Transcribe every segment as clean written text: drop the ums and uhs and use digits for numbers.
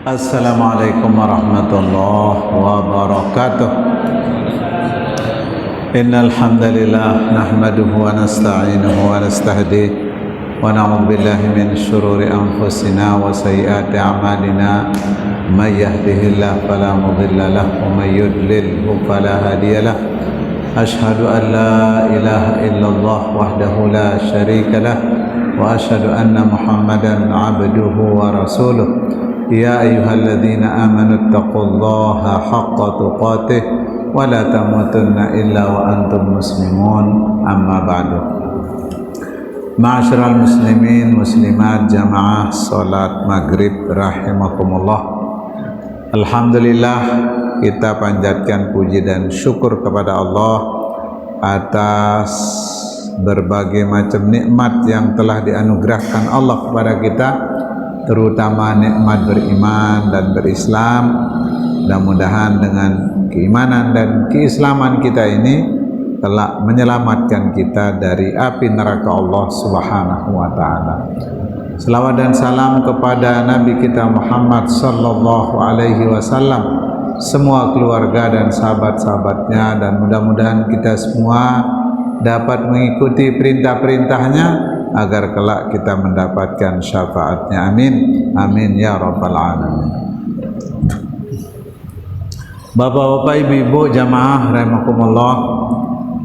Assalamualaikum warahmatullahi wabarakatuh. Innal hamdalillah nahmaduhu wa nasta'inuhu wa nastahdihi wa na'udzu billahi min shururi anfusina wa sayyiati a'malina. May yahdihillahu fala mudilla lahu wa may yudlilhu fala hadiya lahu. Ashhadu an la ilaha illallah wahdahu la syarika lah wa ashhadu anna Muhammadan 'abduhu wa rasuluh. Ya ayyuhalladzina amanu taqullaha haqqa tuqatih wa la tamutunna illa wa antum muslimun, amma ba'du. Ma'asyiral muslimin muslimat jamaah salat maghrib rahimakumullah. Alhamdulillah, kita panjatkan puji dan syukur kepada Allah atas berbagai macam nikmat yang telah dianugerahkan Allah kepada kita, terutama nikmat beriman dan berislam. Mudah-mudahan dengan keimanan dan keislaman kita ini telah menyelamatkan kita dari api neraka Allah Subhanahu wa taala. Selawat dan salam kepada Nabi kita Muhammad sallallahu alaihi wasallam, semua keluarga dan sahabat-sahabatnya, dan mudah-mudahan kita semua dapat mengikuti perintah-perintahnya agar kelak kita mendapatkan syafaatnya. Amin, amin ya rabbal alamin. Bapak-bapak, ibu-ibu, jamaah rahimakumullah,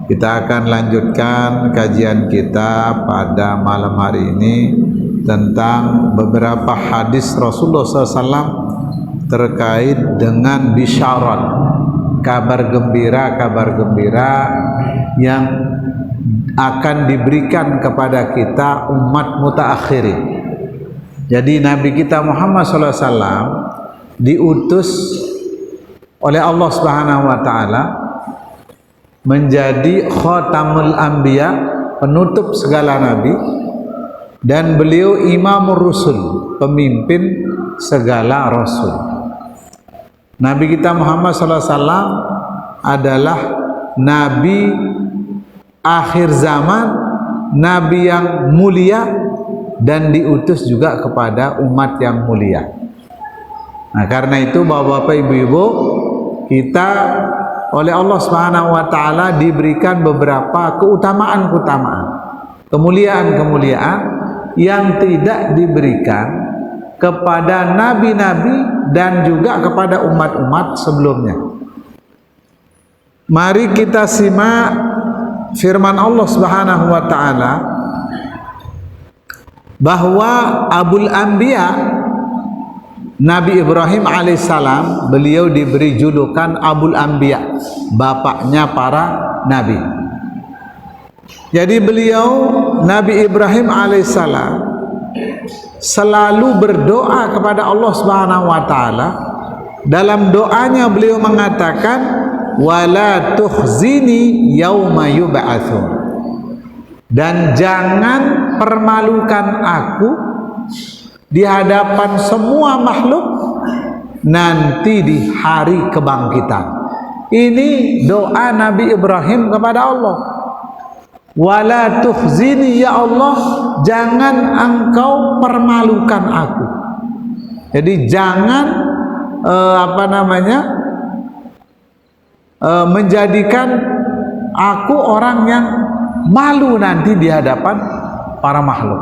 kita akan lanjutkan kajian kita pada malam hari ini tentang beberapa hadis Rasulullah SAW terkait dengan bisyarat, kabar gembira yang akan diberikan kepada kita umat mutaakhirin. Jadi Nabi kita Muhammad SAW diutus oleh Allah Subhanahu wa taala menjadi khatamul anbiya, penutup segala nabi, dan beliau imamur rusul, pemimpin segala rasul. Nabi kita Muhammad SAW adalah nabi akhir zaman, nabi yang mulia, dan diutus juga kepada umat yang mulia. Nah, karena itu bapak-bapak, ibu-ibu, kita oleh Allah Subhanahu wa taala diberikan beberapa keutamaan-keutamaan, kemuliaan-kemuliaan yang tidak diberikan kepada nabi-nabi dan juga kepada umat-umat sebelumnya. Mari kita simak firman Allah Subhanahu wa taala bahwa Abul Anbiya, Nabi Ibrahim alaihissalam, beliau diberi julukan Abul Anbiya, bapaknya para nabi. Jadi beliau, Nabi Ibrahim alaihissalam, selalu berdoa kepada Allah Subhanahu wa taala. Dalam doanya beliau mengatakan, wala tukhzini yauma yub'atsun, dan jangan permalukan aku di hadapan semua makhluk nanti di hari kebangkitan. Ini doa Nabi Ibrahim kepada Allah. Wala tukhzini, ya Allah, jangan engkau permalukan aku. Jadi jangan menjadikan aku orang yang malu nanti di hadapan para makhluk.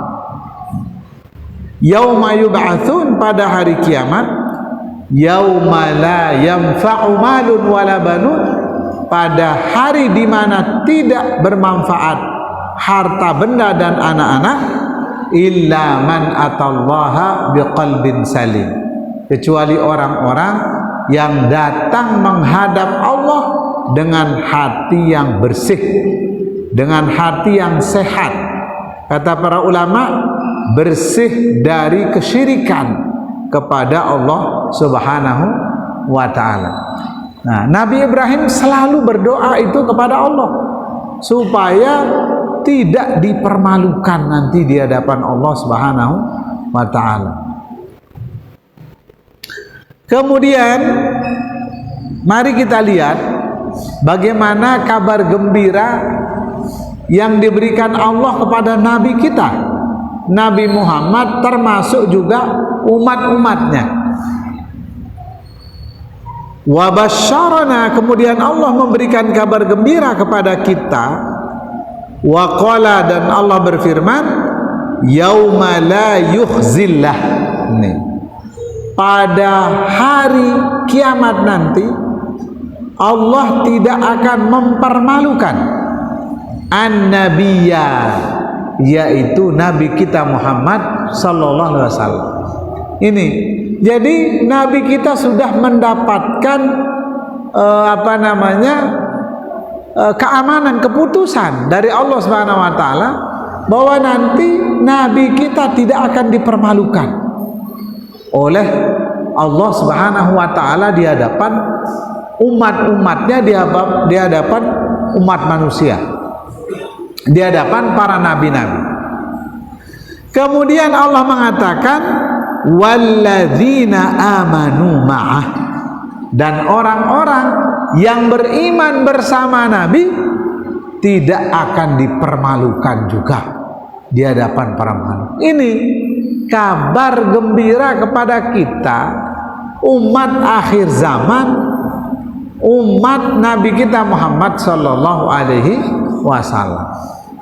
Yauma yub'atsun, pada hari kiamat, yauma la yanfa'u malun wala banun, pada hari di mana tidak bermanfaat harta benda dan anak-anak, illa man atallaha biqalbin salim, kecuali orang-orang yang datang menghadap Allah dengan hati yang bersih, dengan hati yang sehat. Kata para ulama, bersih dari kesyirikan kepada Allah Subhanahu wa taala. Nah, Nabi Ibrahim selalu berdoa itu kepada Allah supaya tidak dipermalukan nanti di hadapan Allah Subhanahu wa taala. Kemudian mari kita lihat bagaimana kabar gembira yang diberikan Allah kepada Nabi kita, Nabi Muhammad, termasuk juga umat-umatnya. Wa basyarana, kemudian Allah memberikan kabar gembira kepada kita. Wa qala, dan Allah berfirman, yauma la yukhzillah, nih, pada hari kiamat nanti Allah tidak akan mempermalukan an-nabiyya, yaitu nabi kita Muhammad sallallahu alaihi wasallam. Ini jadi nabi kita sudah mendapatkan keamanan, keputusan dari Allah Subhanahu wa taala bahwa nanti nabi kita tidak akan dipermalukan oleh Allah Subhanahu wa taala di hadapan umat-umatnya, di hadapan umat manusia, di hadapan para nabi-nabi. Kemudian Allah mengatakan walladzina amanu ma'ah, dan orang-orang yang beriman bersama Nabi tidak akan dipermalukan juga di hadapan para manusia. Ini kabar gembira kepada kita, umat akhir zaman, umat Nabi kita Muhammad sallallahu alaihi wasallam,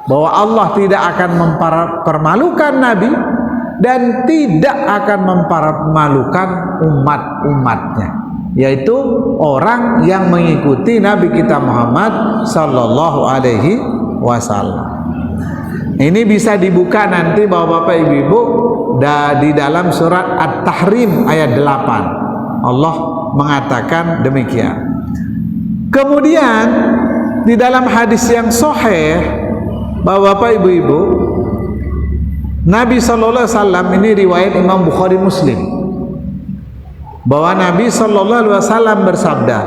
bahwa Allah tidak akan mempermalukan Nabi dan tidak akan mempermalukan umat-umatnya, yaitu orang yang mengikuti Nabi kita Muhammad sallallahu alaihi wasallam. Ini bisa dibuka nanti Bapak-bapak Ibu-ibu di dalam surat At-Tahrim ayat 8. Allah mengatakan demikian. Kemudian di dalam hadis yang sahih Bapak-bapak Ibu-ibu, Nabi sallallahu alaihi wasallam, ini riwayat Imam Bukhari Muslim, bahwa Nabi sallallahu alaihi wasallam bersabda,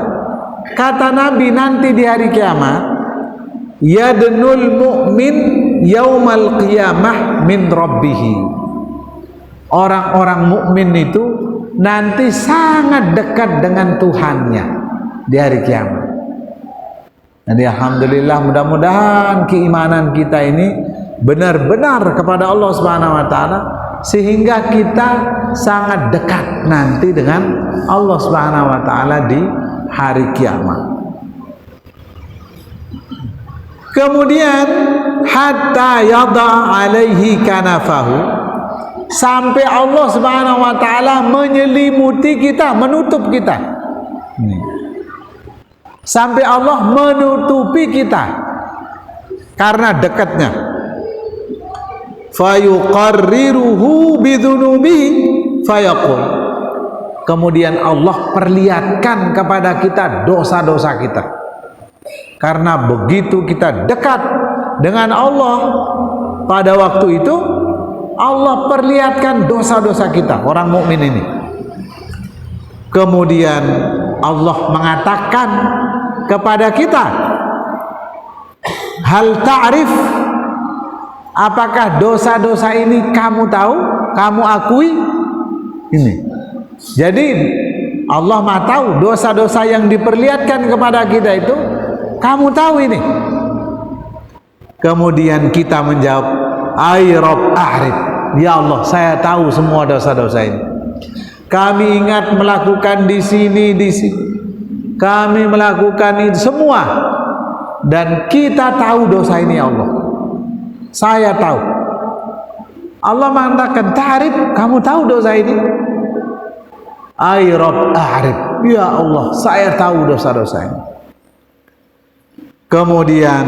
kata Nabi, nanti di hari kiamat, yadnul mu'min yaumal qiyamah min rabbih, orang-orang mukmin itu nanti sangat dekat dengan Tuhannya di hari kiamat. Jadi alhamdulillah, mudah-mudahan keimanan kita ini benar-benar kepada Allah Subhanahu wa taala, sehingga kita sangat dekat nanti dengan Allah Subhanahu wa taala di hari kiamat. Kemudian hatta yada alaihi kanafahu, sampai Allah Subhanahu wa taala menyelimuti kita, menutup kita. Sampai Allah menutupi kita karena dekatnya. Fayuqarriruhu bidzunubi fayaqul, kemudian Allah perlihatkan kepada kita dosa-dosa kita. Karena begitu kita dekat dengan Allah, pada waktu itu Allah perlihatkan dosa-dosa kita, orang mukmin ini. Kemudian Allah mengatakan kepada kita, hal ta'rif, apakah dosa-dosa ini kamu tahu, kamu akui? Ini. Jadi Allah mah tahu dosa-dosa yang diperlihatkan kepada kita itu, kamu tahu ini. Kemudian kita menjawab, ay Rabb a'rif, ya Allah, saya tahu semua dosa-dosa ini. Kami ingat melakukan di sini, kami melakukan itu semua, dan kita tahu dosa ini, ya Allah. Saya tahu. Allah mengatakan, ta'rif, kamu tahu dosa ini? Ay Rabb a'rif, ya Allah, saya tahu dosa-dosa ini. Kemudian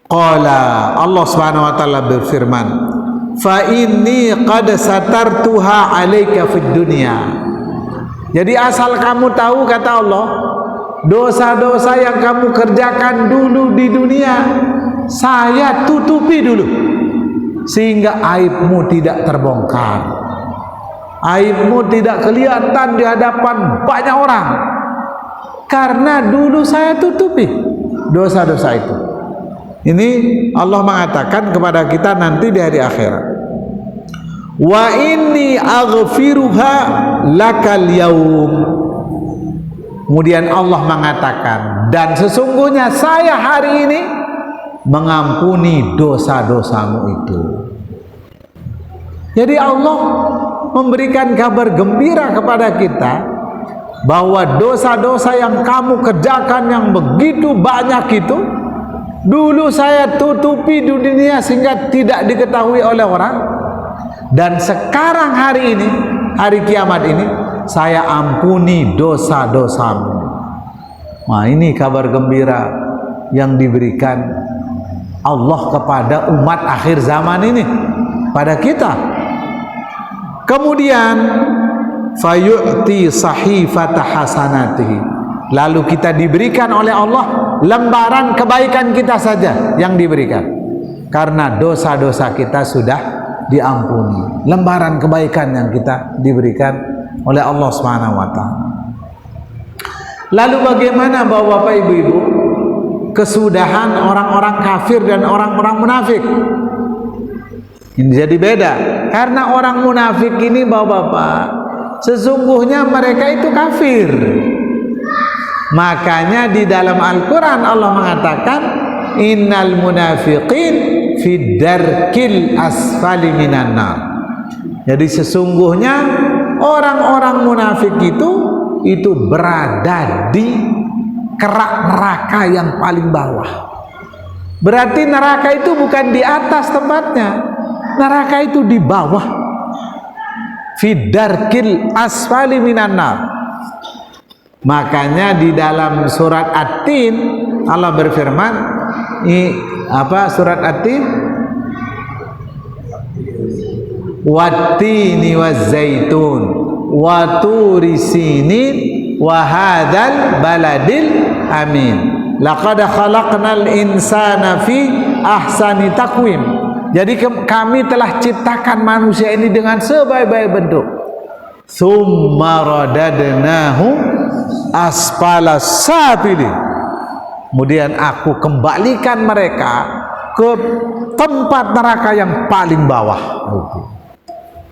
qala, Allah Subhanahu wa taala berfirman, fa inni qad satartuha 'alaika fid dunya. Jadi asal kamu tahu, kata Allah, dosa-dosa yang kamu kerjakan dulu di dunia saya tutupi dulu, sehingga aibmu tidak terbongkar, aibmu tidak kelihatan di hadapan banyak orang, karena dulu saya tutupi dosa-dosa itu. Ini Allah mengatakan kepada kita nanti di hari akhirat, wa inni aghfiruha lakal yaum. Kemudian Allah mengatakan, dan sesungguhnya saya hari ini mengampuni dosa-dosamu itu. Jadi Allah memberikan kabar gembira kepada kita bahwa dosa-dosa yang kamu kerjakan yang begitu banyak itu dulu saya tutupi di dunia sehingga tidak diketahui oleh orang, dan sekarang hari ini, hari kiamat ini, saya ampuni dosa-dosamu. Nah, ini kabar gembira yang diberikan Allah kepada umat akhir zaman ini, pada kita. Kemudian fayu'ti sahifata hasanatihi, lalu kita diberikan oleh Allah lembaran kebaikan kita saja yang diberikan, karena dosa-dosa kita sudah diampuni. Lembaran kebaikan yang kita diberikan oleh Allah Subhanahu wa taala. Lalu bagaimana Bapak Ibu-ibu kesudahan orang-orang kafir dan orang-orang munafik? Ini jadi beda, karena orang munafik ini Bapak-bapak, sesungguhnya mereka itu kafir. Makanya di dalam Al-Quran Allah mengatakan innal munafiqin fid darkil asfali minan nar. Jadi sesungguhnya orang-orang munafik itu berada di kerak neraka yang paling bawah. Berarti neraka itu bukan di atas tempatnya, neraka itu di bawah. Fid darkil asfali minan nar. Makanya di dalam surat At-Tin Allah berfirman, surat At-Tin, wattini wazzaitun wa turi sinin wa hadzal baladil amin laqad khalaqnal insana fi ahsani taqwim. Jadi kami telah ciptakan manusia ini dengan sebaik-baik bentuk. Tsumma radadnahu asfala safilin. Kemudian aku kembalikan mereka ke tempat neraka yang paling bawah.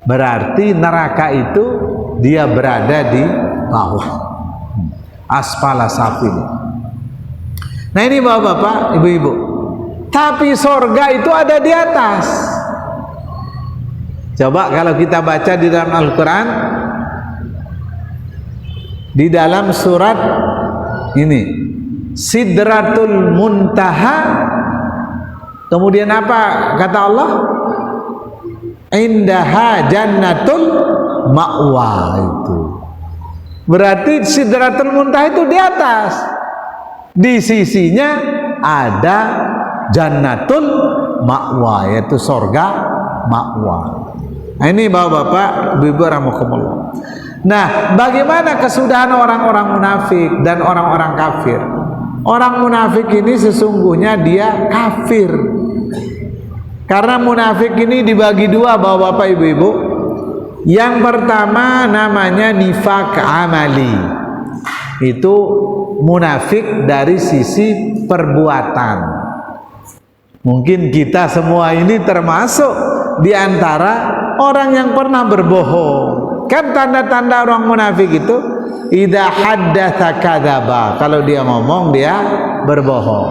Berarti neraka itu dia berada di bawah, asfala safilin. Nah ini Bapak-bapak, Ibu-ibu, tapi sorga itu ada di atas. Coba kalau kita baca di dalam Al-Quran, di dalam surat ini Sidratul Muntaha, kemudian apa kata Allah? Indaha jannatul ma'wa. Itu berarti Sidratul Muntaha itu di atas, di sisinya ada jannatul ma'wa, yaitu surga ma'wa. Nah ini Bapak-bapak, Ibu-ibu rahimakumullah. Nah, bagaimana kesudahan orang-orang munafik dan orang-orang kafir? Orang munafik ini sesungguhnya dia kafir. Karena munafik ini dibagi dua Bapak-bapak, Ibu-ibu. Yang pertama namanya nifak amali. Itu munafik dari sisi perbuatan. Mungkin kita semua ini termasuk di antara orang yang pernah berbohong. Kan tanda-tanda orang munafik itu idza haddatsa kadzaba, kalau dia ngomong dia berbohong.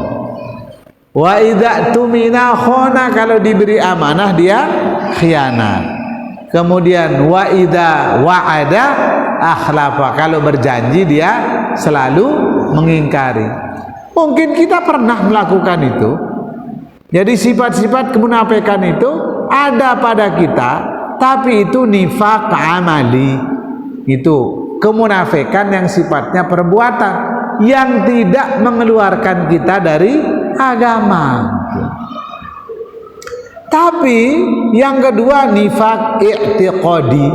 Wa idza tumina khana, kalau diberi amanah dia khianat. Kemudian wa idza wa'ada akhlafa, kalau berjanji dia selalu mengingkari. Mungkin kita pernah melakukan itu. Jadi sifat-sifat kemunafikan itu ada pada kita, tapi itu nifak amali. Itu kemunafikan yang sifatnya perbuatan, yang tidak mengeluarkan kita dari agama. Tapi yang kedua nifak i'tiqadi,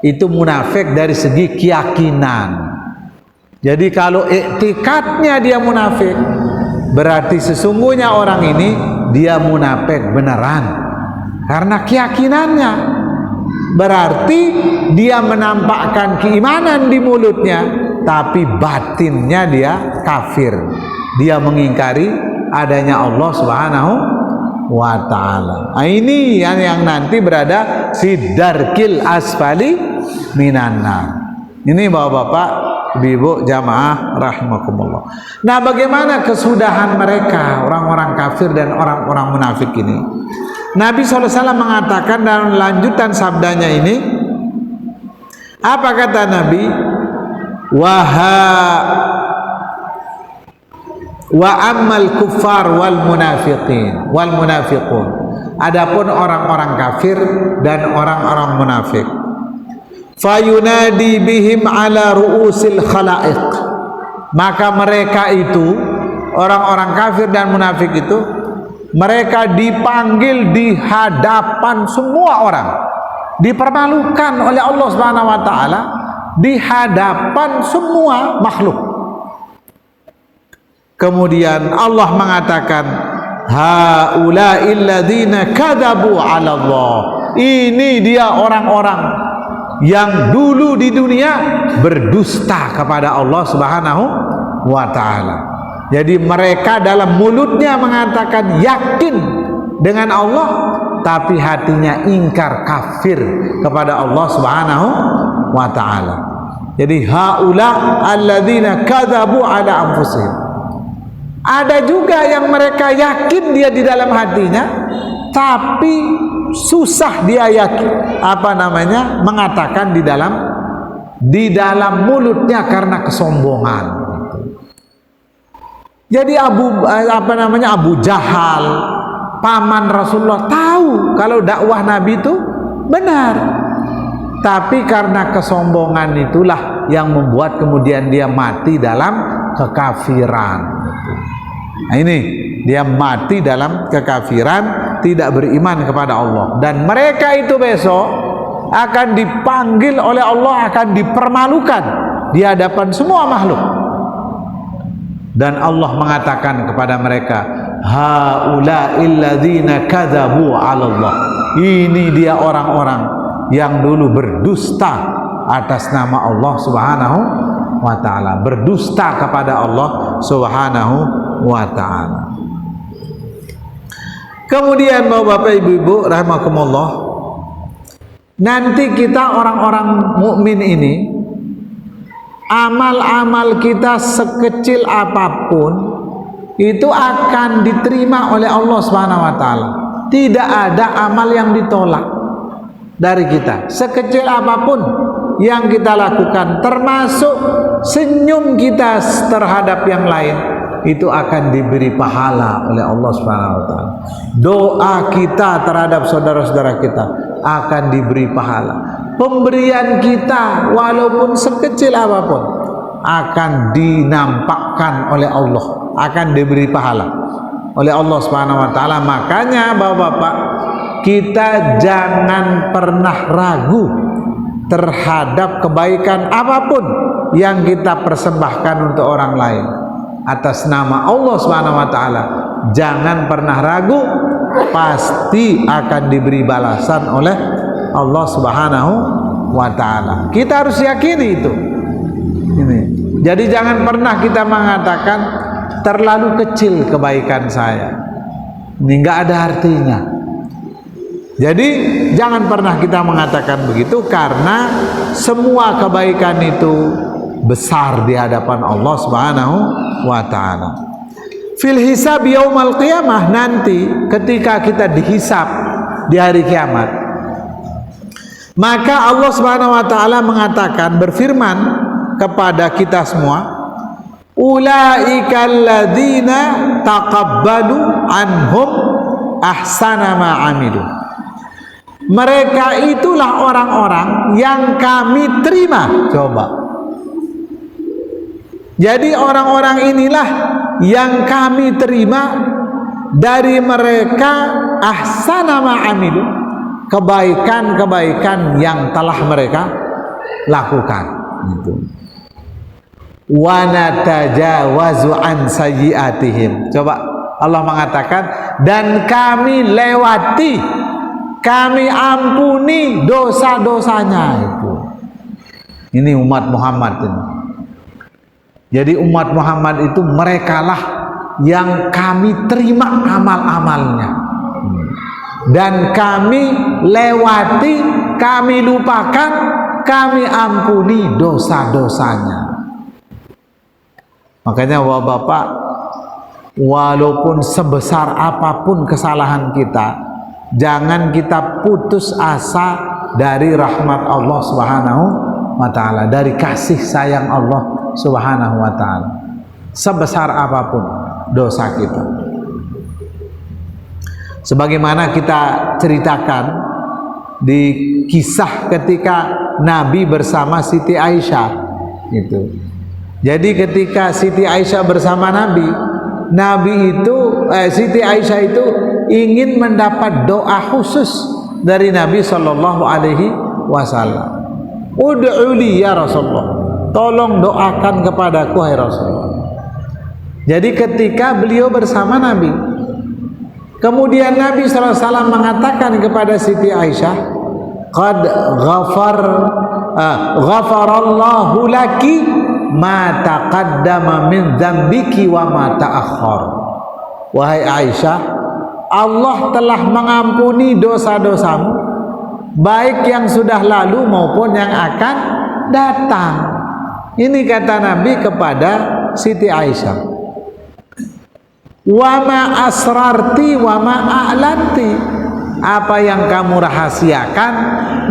itu munafik dari segi keyakinan. Jadi kalau i'tikadnya dia munafik, berarti sesungguhnya orang ini dia munafik beneran karena keyakinannya. Berarti dia menampakkan keimanan di mulutnya, tapi batinnya dia kafir. Dia mengingkari adanya Allah Subhanahu wa ta'ala. Nah, ini yang nanti berada sidarkil asfali minan nar. Ini Bapak-bapak, Ibu jamaah rahimakumullah. Nah, bagaimana kesudahan mereka orang-orang kafir dan orang-orang munafik ini? Nabi SAW mengatakan dalam lanjutan sabdanya ini, apa kata Nabi? wa ammal kuffar wal munafiqun. Adapun orang-orang kafir dan orang-orang munafik, fayunadi bihim ala ru'usil khalaiq, maka mereka itu orang-orang kafir dan munafik itu mereka dipanggil di hadapan semua orang, dipermalukan oleh Allah Subhanahu wa taala di hadapan semua makhluk. Kemudian Allah mengatakan, haula'il ladzina kadzabu 'ala Allah. Ini dia orang-orang yang dulu di dunia berdusta kepada Allah Subhanahu wa taala. Jadi mereka dalam mulutnya mengatakan yakin dengan Allah, tapi hatinya ingkar kafir kepada Allah Subhanahu wa taala. Jadi haula alladzina kadzabu 'ala anfusihim. Ada juga yang mereka yakin dia di dalam hatinya, tapi susah dia yakin mengatakan di dalam mulutnya karena kesombongan. Jadi Abu Jahal, paman Rasulullah, tahu kalau dakwah Nabi itu benar, tapi karena kesombongan itulah yang membuat kemudian dia mati dalam kekafiran. Nah, ini dia mati dalam kekafiran, tidak beriman kepada Allah, dan mereka itu besok akan dipanggil oleh Allah, akan dipermalukan di hadapan semua makhluk. Dan Allah mengatakan kepada mereka, haula'il ladzina kadzabu 'ala Allah. Ini dia orang-orang yang dulu berdusta atas nama Allah Subhanahu wa taala, berdusta kepada Allah Subhanahu wa taala. Kemudian Bapak Ibu rahimakumullah, nanti kita orang-orang mukmin ini, amal-amal kita sekecil apapun itu akan diterima oleh Allah Subhanahu wa taala. Tidak ada amal yang ditolak dari kita, sekecil apapun yang kita lakukan, termasuk senyum kita terhadap yang lain, itu akan diberi pahala oleh Allah Subhanahu wa taala. Doa kita terhadap saudara-saudara kita akan diberi pahala. Pemberian kita walaupun sekecil apapun akan dinampakkan oleh Allah, akan diberi pahala oleh Allah Subhanahu wa taala. Makanya Bapak-bapak, kita jangan pernah ragu terhadap kebaikan apapun yang kita persembahkan untuk orang lain atas nama Allah Subhanahu wa taala. Jangan pernah ragu, pasti akan diberi balasan oleh Allah Subhanahu wa taala. Kita harus yakini itu. Ini. Jadi jangan pernah kita mengatakan terlalu kecil kebaikan saya, ini enggak ada artinya. Jadi jangan pernah kita mengatakan begitu, karena semua kebaikan itu besar di hadapan Allah Subhanahu wa taala. Fil hisab yaumal qiyamah, nanti ketika kita dihisab di hari kiamat, maka Allah Subhanahu wa taala mengatakan, berfirman kepada kita semua, ulaikal ladzina taqabbalu anhum ahsana ma amilu. Mereka itulah orang-orang yang kami terima. Coba. Jadi orang-orang inilah yang kami terima dari mereka ahsana ma amilu, kebaikan-kebaikan yang telah mereka lakukan. Itu. Wa natajawazu an sayyi'atihim. Coba Allah mengatakan, dan kami lewati, kami ampuni dosa-dosanya itu. Ini umat Muhammad ini. Jadi umat Muhammad itu merekalah yang kami terima amal-amalnya, dan kami lewati, kami lupakan, kami ampuni dosa-dosanya. Makanya Bapak, walaupun sebesar apapun kesalahan kita, jangan kita putus asa dari rahmat Allah Subhanahu wa ta'ala, dari kasih sayang Allah subhanahu wa ta'ala, sebesar apapun dosa kita. Sebagaimana kita ceritakan di kisah ketika Nabi bersama Siti Aisyah itu. Jadi ketika Siti Aisyah bersama Siti Aisyah itu ingin mendapat doa khusus dari Nabi Shallallahu Alaihi Wasallam. Ud'uli ya Rasulullah, tolong doakan kepadaku hai Rasulullah. Jadi ketika beliau bersama Nabi, kemudian Nabi SAW mengatakan kepada Siti Aisyah, qad ghafarallahu laki ma taqaddama min dzambiki wa ma ta'akhkhar. Wahai Aisyah, Allah telah mengampuni dosa-dosamu, baik yang sudah lalu maupun yang akan datang. Ini kata Nabi kepada Siti Aisyah. Wa ma asrarti wa ma a'lanti, apa yang kamu rahasiakan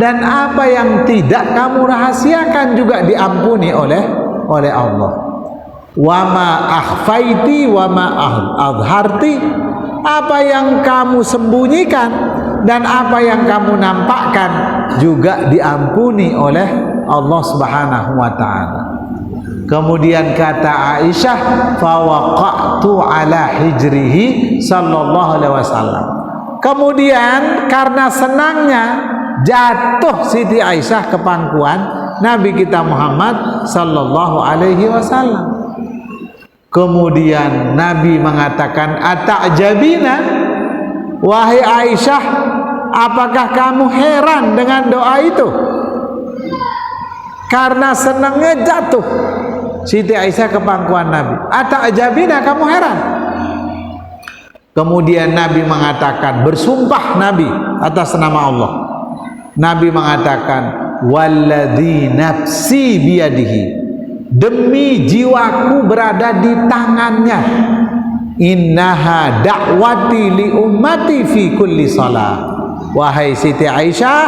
dan apa yang tidak kamu rahasiakan juga diampuni oleh Allah. Wa ma akhfaiti wa ma adharti, apa yang kamu sembunyikan dan apa yang kamu nampakkan juga diampuni oleh Allah Subhanahu wa ta'ala. Kemudian kata Aisyah, fawaqa'tu ala hijrihi sallallahu alaihi wasallam. Kemudian karena senangnya jatuh Siti Aisyah ke pangkuan Nabi kita Muhammad sallallahu alaihi wasallam. Kemudian Nabi mengatakan, ata'jabina, wahai Aisyah, apakah kamu heran dengan doa itu? Karena senangnya jatuh Siti Aisyah ke pangkuan Nabi. Ata'jabina, kamu heran? Kemudian Nabi mengatakan, bersumpah Nabi atas nama Allah. Nabi mengatakan, walladzi nafsi biyadihi, demi jiwaku berada di tangannya, innaha da'wati li ummati fi kulli salat. Wahai Siti Aisyah,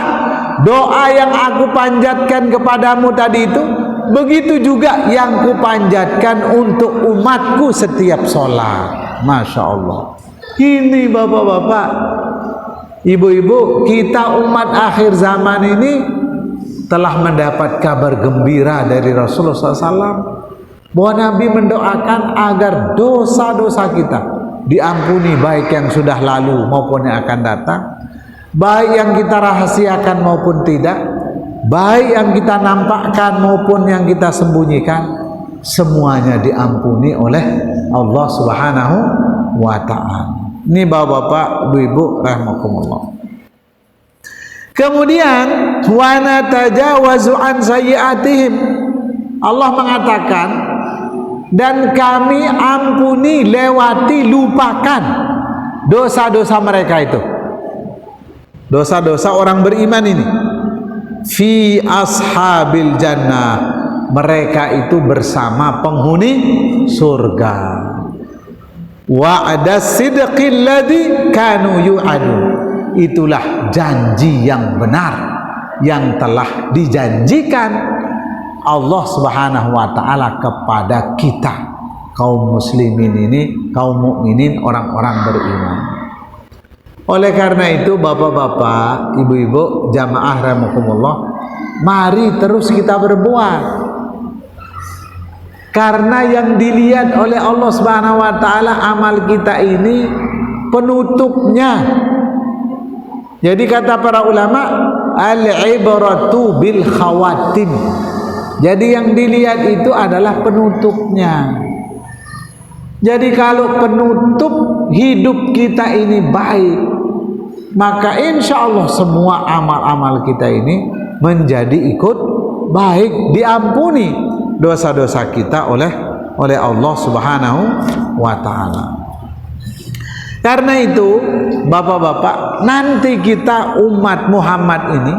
doa yang aku panjatkan kepadamu tadi itu, begitu juga yang kupanjatkan untuk umatku setiap sholat. Masya Allah. Ini bapak-bapak, ibu-ibu, kita umat akhir zaman ini telah mendapat kabar gembira dari Rasulullah SAW bahwa Nabi mendoakan agar dosa-dosa kita diampuni, baik yang sudah lalu maupun yang akan datang, baik yang kita rahasiakan maupun tidak, baik yang kita nampakkan maupun yang kita sembunyikan, semuanya diampuni oleh Allah Subhanahu wa ta'ala. Ini bapak-bapak, ibu-ibu rahimakumullah. Kemudian wa natajawazu an sayyi'atihim, Allah mengatakan, dan kami ampuni, lewati, lupakan dosa-dosa mereka itu, dosa-dosa orang beriman ini. Fi ashabil jannah, mereka itu bersama penghuni surga. Wa'ada sidqil ladzi kanu yu'adu, itulah janji yang benar yang telah dijanjikan Allah Subhanahu wa ta'ala kepada kita kaum muslimin ini, kaum mukminin, orang-orang beriman. Oleh karena itu bapak-bapak, ibu-ibu, jamaah rahimakumullah, mari terus kita berbuat. Karena yang dilihat oleh Allah Subhanahu wa ta'ala amal kita ini penutupnya. Jadi kata para ulama, al-ibratu bil khawatim. Jadi yang dilihat itu adalah penutupnya. Jadi kalau penutup hidup kita ini baik, maka insya Allah semua amal-amal kita ini menjadi ikut baik, diampuni dosa-dosa kita oleh Allah Subhanahu wa ta'ala. Karena itu bapak-bapak, nanti kita umat Muhammad ini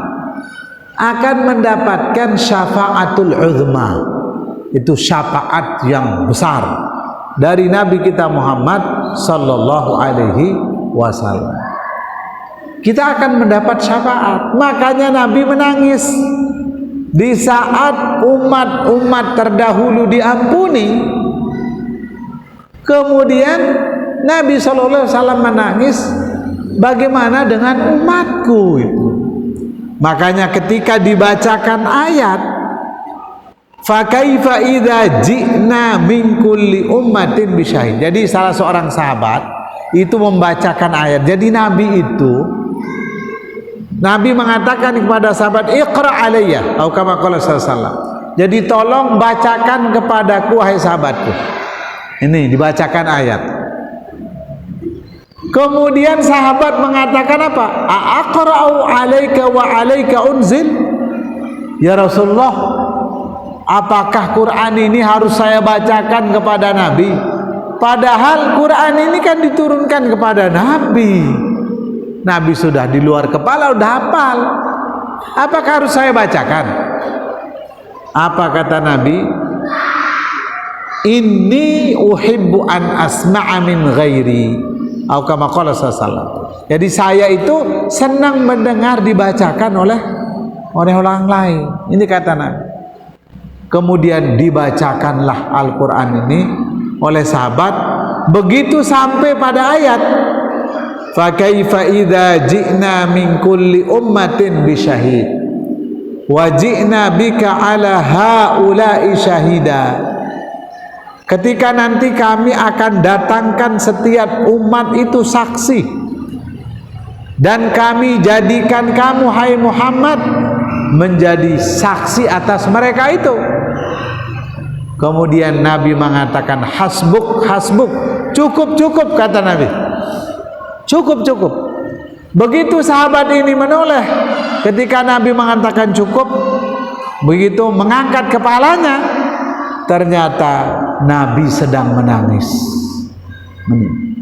akan mendapatkan syafaatul uzma. Itu syafaat yang besar dari Nabi kita Muhammad sallallahu alaihi wasallam. Kita akan mendapat syafaat. Makanya Nabi menangis Di saat umat-umat terdahulu diampuni, kemudian Nabi SAW menangis, bagaimana dengan umatku itu. Makanya ketika dibacakan ayat, fa kaifa idza ji'na min kulli ummatin bisyahid. Jadi salah seorang sahabat itu membacakan ayat. Jadi Nabi mengatakan kepada sahabat, iqra alayya, atau kama qala sallallahu. Jadi tolong bacakan kepadaku wahai sahabatku. Ini dibacakan ayat. Kemudian sahabat mengatakan apa? Aqra'u alayka wa alayka unzil? Ya Rasulullah, apakah Quran ini harus saya bacakan kepada Nabi? Padahal Quran ini kan diturunkan kepada Nabi. Nabi sudah di luar kepala, udah hafal. Apakah harus saya bacakan? Apa kata Nabi? Inni uhibbu an asma'a min ghairi, atau kama qala sallallahu. Jadi saya itu senang mendengar dibacakan oleh orang lain. Ini kata Nabi. Kemudian dibacakanlah Al-Quran ini oleh sahabat, begitu sampai pada ayat fa kaifa idza ji'na min kulli ummatin bisyahid wa ji'na bika ala haula'i syahida. Ketika nanti kami akan datangkan setiap umat itu saksi, dan kami jadikan kamu hai Muhammad menjadi saksi atas mereka itu. Kemudian Nabi mengatakan hasbuk, hasbuk, cukup, cukup, kata Nabi. Cukup, cukup. Begitu sahabat ini menoleh, ketika Nabi mengatakan cukup, begitu mengangkat kepalanya, ternyata Nabi sedang menangis.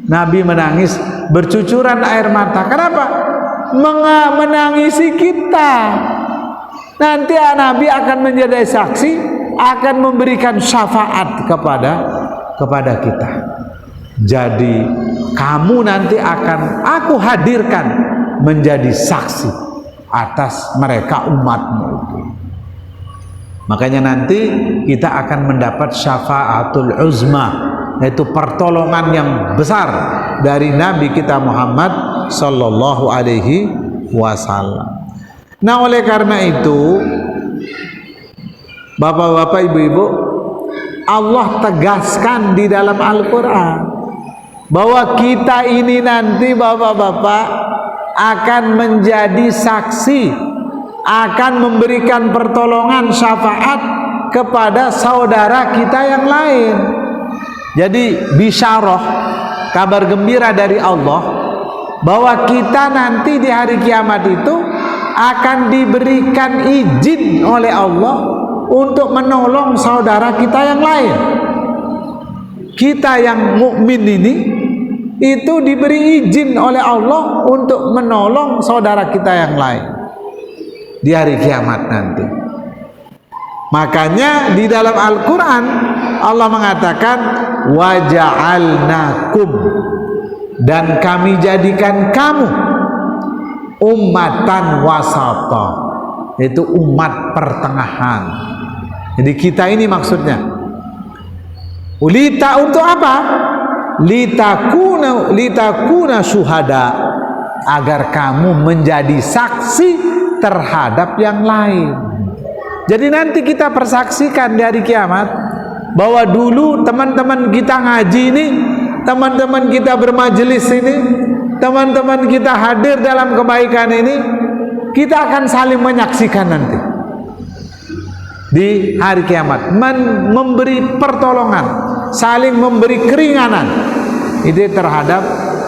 Nabi menangis, bercucuran air mata. Kenapa? Menangisi kita. Nanti Nabi akan menjadi saksi, akan memberikan syafaat kepada kita. Jadi kamu nanti akan aku hadirkan menjadi saksi atas mereka umatmu itu. Makanya nanti kita akan mendapat syafaatul uzma, yaitu pertolongan yang besar dari Nabi kita Muhammad sallallahu alaihi wasallam. Nah, oleh karena itu, bapak-bapak, ibu-ibu, Allah tegaskan di dalam Al-Quran bahwa kita ini nanti, bapak-bapak, akan menjadi saksi, akan memberikan pertolongan syafaat kepada saudara kita yang lain. Jadi bisyarah, kabar gembira dari Allah bahwa kita nanti di hari kiamat itu akan diberikan izin oleh Allah untuk menolong saudara kita yang lain. Kita yang mukmin ini itu diberi izin oleh Allah untuk menolong saudara kita yang lain di hari kiamat nanti. Makanya di dalam Al-Quran Allah mengatakan waja'alnakum, dan kami jadikan kamu ummatan wasata, yaitu umat pertengahan. Jadi kita ini maksudnya ulita untuk apa? Litakuna syuhada, agar kamu menjadi saksi terhadap yang lain. Jadi nanti kita persaksikan di hari kiamat bahwa dulu teman-teman kita ngaji ini, teman-teman kita bermajelis ini, teman-teman kita hadir dalam kebaikan ini, kita akan saling menyaksikan nanti di hari kiamat, memberi pertolongan, saling memberi keringanan itu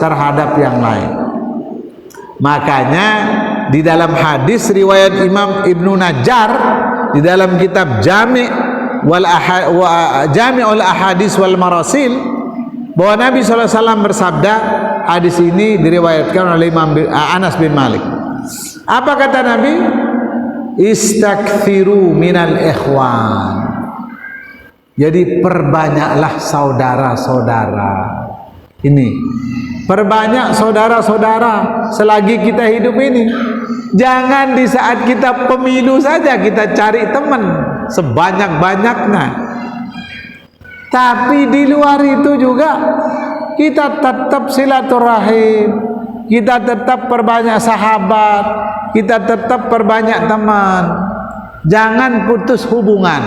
terhadap yang lain. Makanya di dalam hadis riwayat Imam Ibnu Najjar di dalam kitab Jami'ul Ahadis wal Marasil, bahwa Nabi SAW bersabda, hadis ini diriwayatkan oleh Imam Anas bin Malik. Apa kata Nabi? Istakthiru minal ikhwan. Jadi perbanyaklah saudara-saudara. Ini perbanyak saudara-saudara selagi kita hidup ini. Jangan di saat kita pemilu saja kita cari teman sebanyak-banyaknya. Tapi di luar itu juga kita tetap silaturahim, kita tetap perbanyak sahabat, kita tetap perbanyak teman. Jangan putus hubungan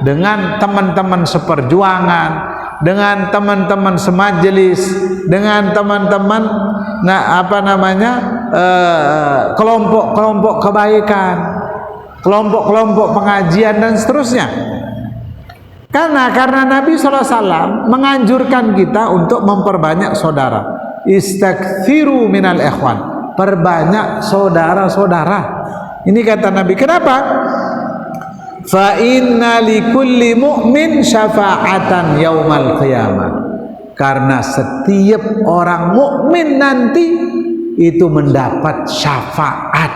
dengan teman-teman seperjuangan, dengan teman-teman semajelis, dengan teman-teman kelompok-kelompok kebaikan, kelompok-kelompok pengajian dan seterusnya. Karena Nabi SAW menganjurkan kita untuk memperbanyak saudara. Istaghfiru minal ikhwan, perbanyak saudara-saudara. Ini kata Nabi. Kenapa? Fa inna likulli mu'min syafa'atan yaumal qiyamah. Karena setiap orang mukmin nanti itu mendapat syafaat.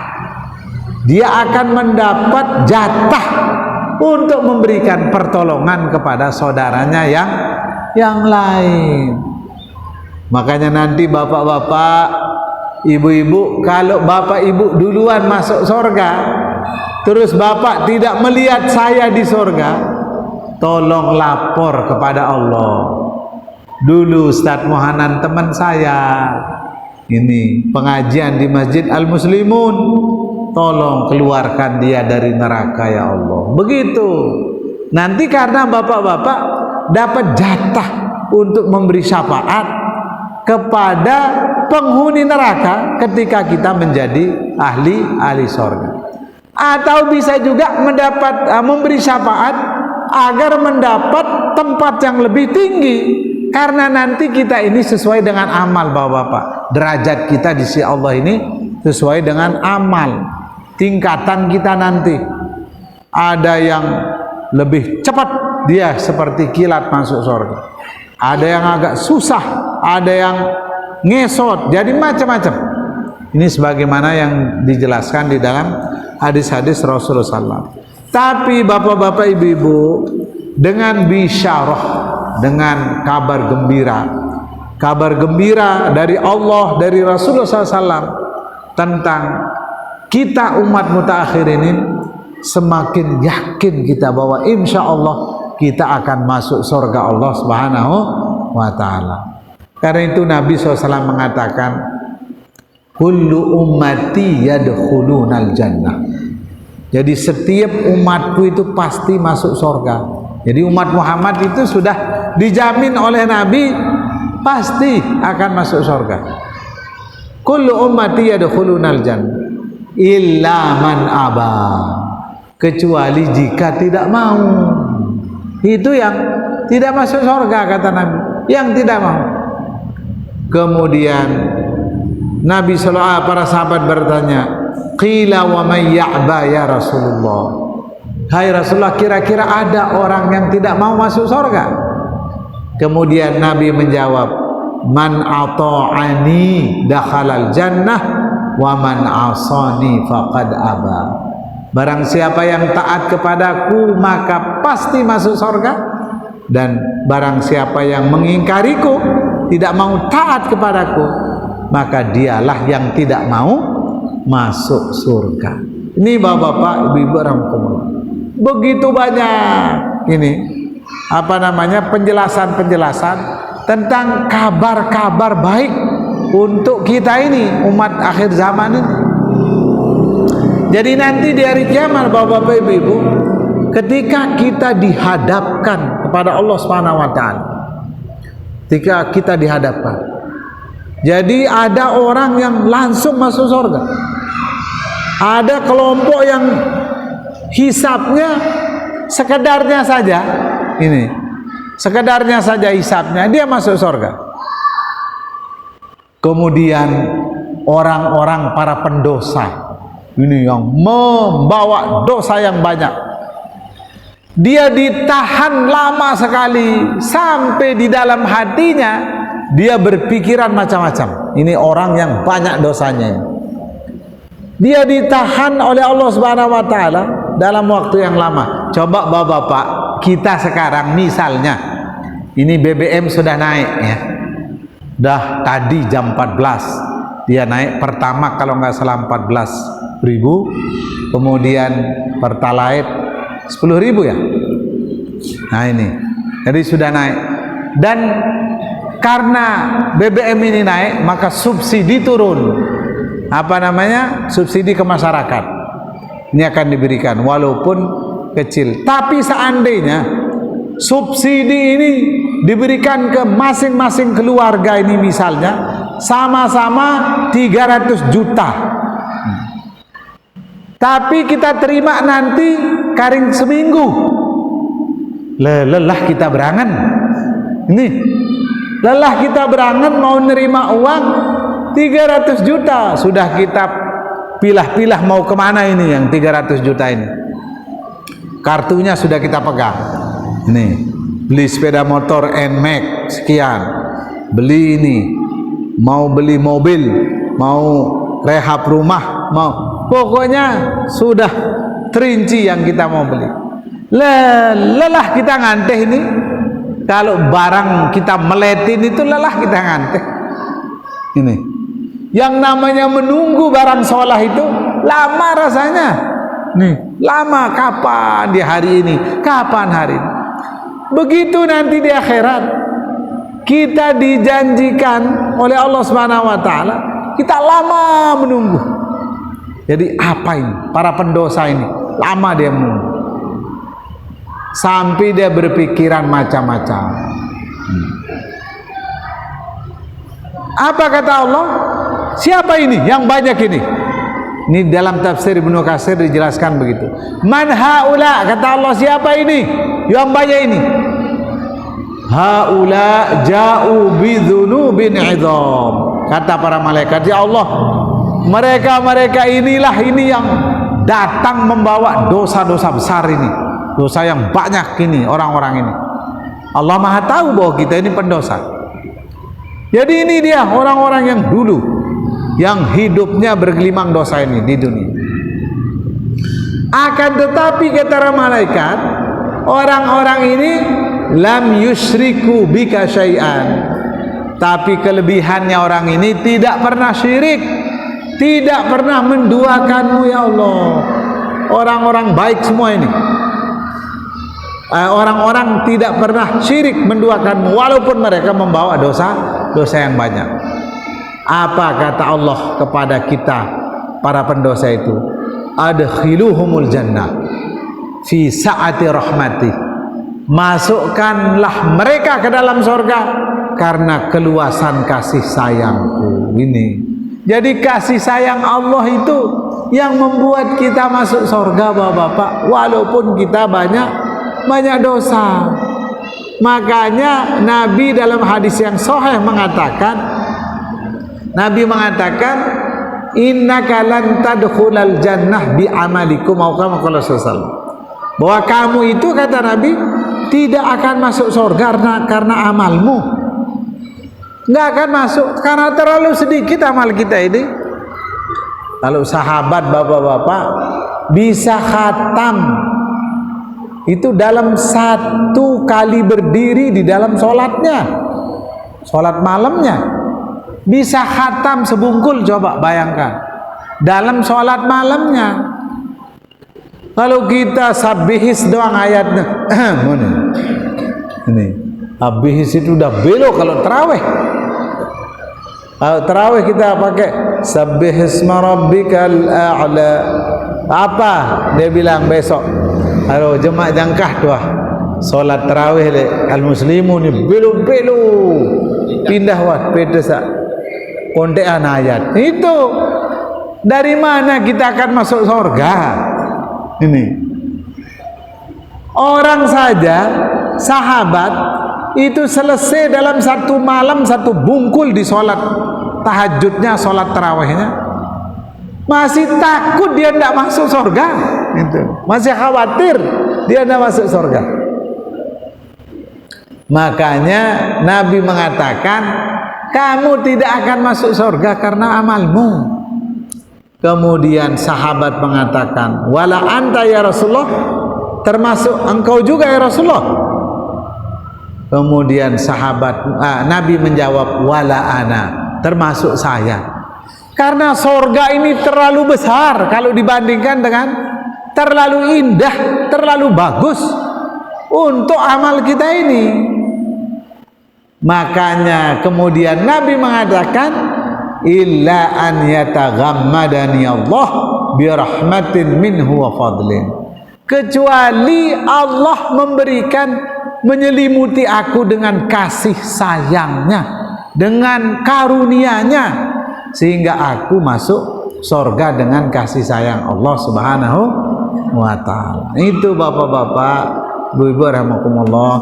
Dia akan mendapat jatah untuk memberikan pertolongan kepada saudaranya yang lain. Makanya nanti bapak-bapak, ibu-ibu, kalau bapak ibu duluan masuk surga, terus bapak tidak melihat saya di surga, tolong lapor kepada Allah. Dulu Ustadz Mohanan teman saya ini pengajian di Masjid Al-Muslimun, tolong keluarkan dia dari neraka ya Allah. Begitu. Nanti karena bapak-bapak dapat jatah untuk memberi syafaat kepada penghuni neraka ketika kita menjadi ahli surga. Atau bisa juga memberi syafaat agar mendapat tempat yang lebih tinggi. Karena nanti kita ini sesuai dengan amal bapak-bapak. Derajat kita di sisi Allah ini sesuai dengan amal. Tingkatan kita nanti ada yang lebih cepat, dia seperti kilat masuk surga. Ada yang agak susah, ada yang ngesot, jadi macam-macam. Ini sebagaimana yang dijelaskan di dalam hadis-hadis Rasulullah SAW. Tapi bapak-bapak ibu-ibu, dengan bisyarah, dengan kabar gembira dari Allah, dari Rasulullah SAW tentang kita umat mutaakhir ini, semakin yakin kita bahwa insya Allah kita akan masuk surga Allah Subhanahu wa ta'ala. Karena itu Nabi SAW mengatakan, kullu ummati yadkhulunal jannah. Jadi setiap umatku itu pasti masuk surga. Jadi umat Muhammad itu sudah dijamin oleh Nabi pasti akan masuk surga. Kullu ummati yadkhulunal jannah illa man aba, kecuali jika tidak mau. Itu yang tidak masuk surga kata Nabi, yang tidak mau. Kemudian Nabi SAW, para sahabat bertanya, qila wa may ya'ba ya Rasulullah. Hai Rasulullah, kira-kira ada orang yang tidak mau masuk surga? Kemudian Nabi menjawab, man ata'ani dakhalal jannah wa man asani faqad aba. Barang siapa yang taat kepadaku maka pasti masuk surga, dan barang siapa yang mengingkariku, tidak mau taat kepadaku, maka dialah yang tidak mau masuk surga. Ini bapak-bapak, ibu-ibu rahmatullah. Begitu banyak ini penjelasan-penjelasan tentang kabar-kabar baik untuk kita ini umat akhir zaman ini. Jadi nanti di hari kiamat bapak-bapak ibu-ibu, ketika kita dihadapkan kepada Allah Subhanahu wa taala, ketika kita dihadapkan, jadi ada orang yang langsung masuk surga, ada kelompok yang hisabnya sekedarnya saja, ini sekedarnya saja hisabnya dia masuk surga. Kemudian orang-orang para pendosa ini yang membawa dosa yang banyak, dia ditahan lama sekali sampai di dalam hatinya dia berpikiran macam-macam. Ini orang yang banyak dosanya ini. Dia ditahan oleh Allah Subhanahu wa taala dalam waktu yang lama. Coba bapak-bapak, kita sekarang misalnya ini BBM sudah naik ya. Dah tadi jam 14 dia naik pertama kalau nggak salah 14.000, kemudian Pertalite 10.000 ya. Nah ini, jadi sudah naik. Dan karena BBM ini naik, maka subsidi turun. Apa namanya? Subsidi ke masyarakat. Ini akan diberikan walaupun kecil. Tapi seandainya subsidi ini diberikan ke masing-masing keluarga ini, misalnya sama-sama 300 juta, tapi kita terima nanti karing seminggu, lelah kita berangan. Ini lelah kita berangan mau nerima uang 300 juta, sudah kita pilah-pilah mau kemana ini yang 300 juta ini. Kartunya sudah kita pegang. Nih, beli sepeda motor NMAX sekian, beli ini, mau beli mobil, mau rehab rumah, mau, pokoknya sudah terinci yang kita mau beli. Lelah kita nganteh ini. Kalau barang kita meletin itu lelah kita nganteh. Ini yang namanya menunggu barang sholah itu lama rasanya. Nih, lama. Kapan di hari ini, kapan hari ini. Begitu nanti di akhirat kita dijanjikan oleh Allah Subhanahu wa taala, kita lama menunggu. Jadi apa ini? Para pendosa ini lama dia menunggu. Sampai dia berpikiran macam-macam. Apa kata Allah? Siapa ini yang banyak ini? Ini dalam tafsir Ibnu Katsir dijelaskan begitu. Man haula, kata Allah, siapa ini yang banyak ini? Haula ja'u bidzunubin 'idzam. Kata para malaikat, ya Allah, mereka inilah ini yang datang membawa dosa-dosa besar ini, dosa yang banyak ini, orang-orang ini. Allah Maha tahu bahwa kita ini pendosa. Jadi ini dia orang-orang yang dulu, yang hidupnya bergelimang dosa ini di dunia. Akan tetapi kata para malaikat, orang-orang ini lam yusyriku bika syai'an. Tapi kelebihannya orang ini tidak pernah syirik, tidak pernah menduakanmu ya Allah. Orang-orang baik semua ini. Orang-orang tidak pernah syirik menduakanmu walaupun mereka membawa dosa yang banyak. Apa kata Allah kepada kita para pendosa itu? Adkhiluhumul jannah fi sa'ati rahmati. Masukkanlah mereka ke dalam surga karena keluasan kasih sayangku. Ini. Jadi kasih sayang Allah itu yang membuat kita masuk surga, Bapak-bapak, walaupun kita banyak dosa. Makanya Nabi dalam hadis yang sahih mengatakan, Nabi mengatakan, innaka lan tadkhulal jannah bi amalikum, au kama qala sallallahu, bahwa kamu itu, kata Nabi, tidak akan masuk surga karena amalmu. Enggak akan masuk karena terlalu sedikit amal kita ini. Kalau sahabat bapak-bapak bisa khatam itu dalam satu kali berdiri di dalam sholatnya, sholat malamnya, bisa khatam sebungkul. Coba bayangkan dalam sholat malamnya. Kalau kita sabbihis doang ayatnya, ini sabbihis itu udah belok. Kalau terawih, kita pakai sabbihisma rabbikal a'la. Apa dia bilang besok? Kalau jemaah jangkah tuah solat tarawih le al-muslimu ni belu pindah wat pedesa kontean ayat itu. Dari mana kita akan masuk surga? Ini orang saja sahabat itu selesai dalam satu malam satu bungkul di solat tahajudnya, solat tarawihnya, masih takut dia tidak masuk surga. Itu masih khawatir dia tidak masuk surga. Makanya Nabi mengatakan kamu tidak akan masuk surga karena amalmu. Kemudian sahabat mengatakan, wala anta ya Rasulullah, termasuk engkau juga ya Rasulullah. Kemudian Nabi menjawab, wala ana, termasuk saya. Karena sorga ini terlalu besar kalau dibandingkan dengan, terlalu indah, terlalu bagus untuk amal kita ini. Makanya kemudian Nabi mengatakan, illa an yataghammadani Allah birahmatin minhu wa fadlin, kecuali Allah menyelimuti aku dengan kasih sayangnya, dengan karunia-Nya, sehingga aku masuk surga dengan kasih sayang Allah Subhanahu wa ta'ala. Itu bapak-bapak, ibu-ibu rahimakumullah.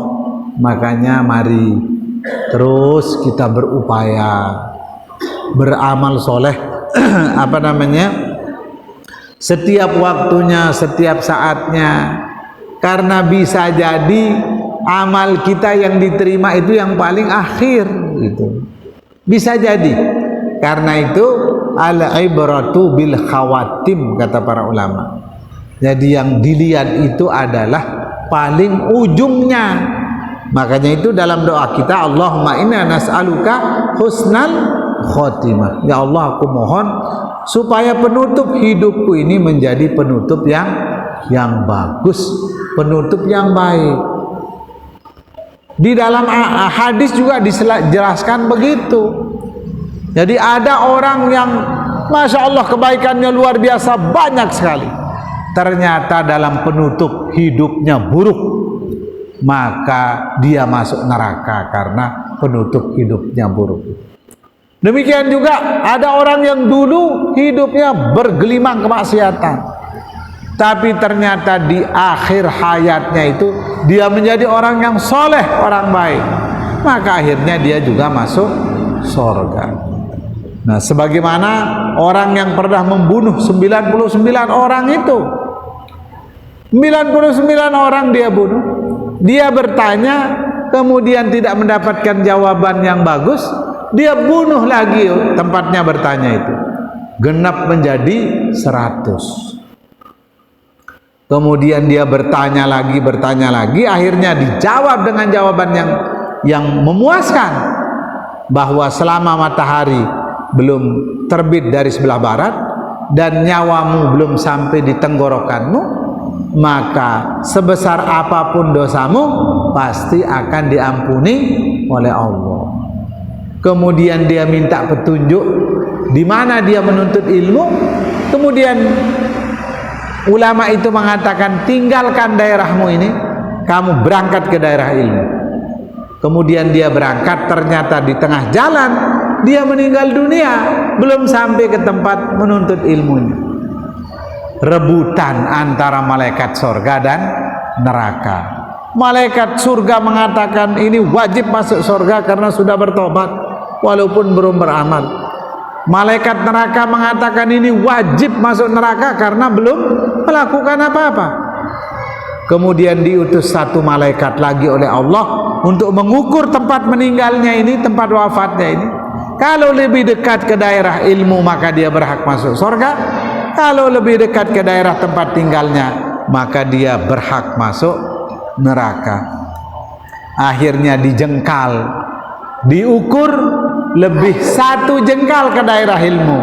Makanya mari terus kita berupaya beramal soleh setiap waktunya, setiap saatnya, karena bisa jadi amal kita yang diterima itu yang paling akhir gitu. Bisa jadi. Karena itu al-ibratu bil khawatim, kata para ulama. Jadi yang dilihat itu adalah paling ujungnya. Makanya itu dalam doa kita, Allahumma inna nas'aluka husnal khotimah. Ya Allah, aku mohon supaya penutup hidupku ini menjadi penutup yang bagus, penutup yang baik. Di dalam hadis juga dijelaskan begitu. Jadi ada orang yang Masya Allah kebaikannya luar biasa banyak sekali, ternyata dalam penutup hidupnya buruk, maka dia masuk neraka karena penutup hidupnya buruk. Demikian juga ada orang yang dulu hidupnya bergelimang kemaksiatan, tapi ternyata di akhir hayatnya itu dia menjadi orang yang soleh, orang baik, maka akhirnya dia juga masuk surga. Nah, sebagaimana orang yang pernah membunuh 99 orang itu, 99 orang dia bunuh, dia bertanya kemudian tidak mendapatkan jawaban yang bagus, dia bunuh lagi tempatnya bertanya itu, genap menjadi 100. Kemudian dia bertanya lagi, akhirnya dijawab dengan jawaban yang memuaskan, bahwa selama matahari belum terbit dari sebelah barat dan nyawamu belum sampai di tenggorokanmu, maka sebesar apapun dosamu pasti akan diampuni oleh Allah. Kemudian dia minta petunjuk di mana dia menuntut ilmu. Kemudian ulama itu mengatakan, tinggalkan daerahmu ini, kamu berangkat ke daerah ilmu. Kemudian dia berangkat, ternyata di tengah jalan dia meninggal dunia, belum sampai ke tempat menuntut ilmunya. Rebutan antara malaikat surga dan neraka. Malaikat surga mengatakan ini wajib masuk surga karena sudah bertobat walaupun belum beramal. Malaikat neraka mengatakan ini wajib masuk neraka karena belum melakukan apa-apa. Kemudian diutus satu malaikat lagi oleh Allah untuk mengukur tempat meninggalnya ini, tempat wafatnya ini. Kalau lebih dekat ke daerah ilmu maka dia berhak masuk surga. Kalau lebih dekat ke daerah tempat tinggalnya maka dia berhak masuk neraka. Akhirnya dijengkal, diukur lebih 1 jengkal ke daerah ilmu,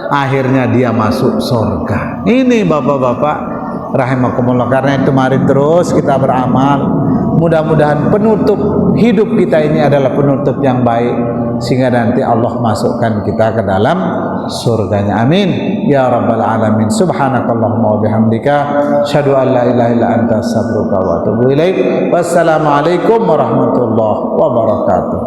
akhirnya dia masuk surga. Ini bapak-bapak rahimakumullah. Karena itu mari terus kita beramal. Mudah-mudahan penutup hidup kita ini adalah penutup yang baik, sehingga nanti Allah masukkan kita ke dalam surganya. Amin ya rabbal alamin. Subhanakallahumma wa bihamdika asyhadu an la ilaha illa anta astaghfiruka wa atubu ilaik. Wassalamualaikum warahmatullahi wabarakatuh.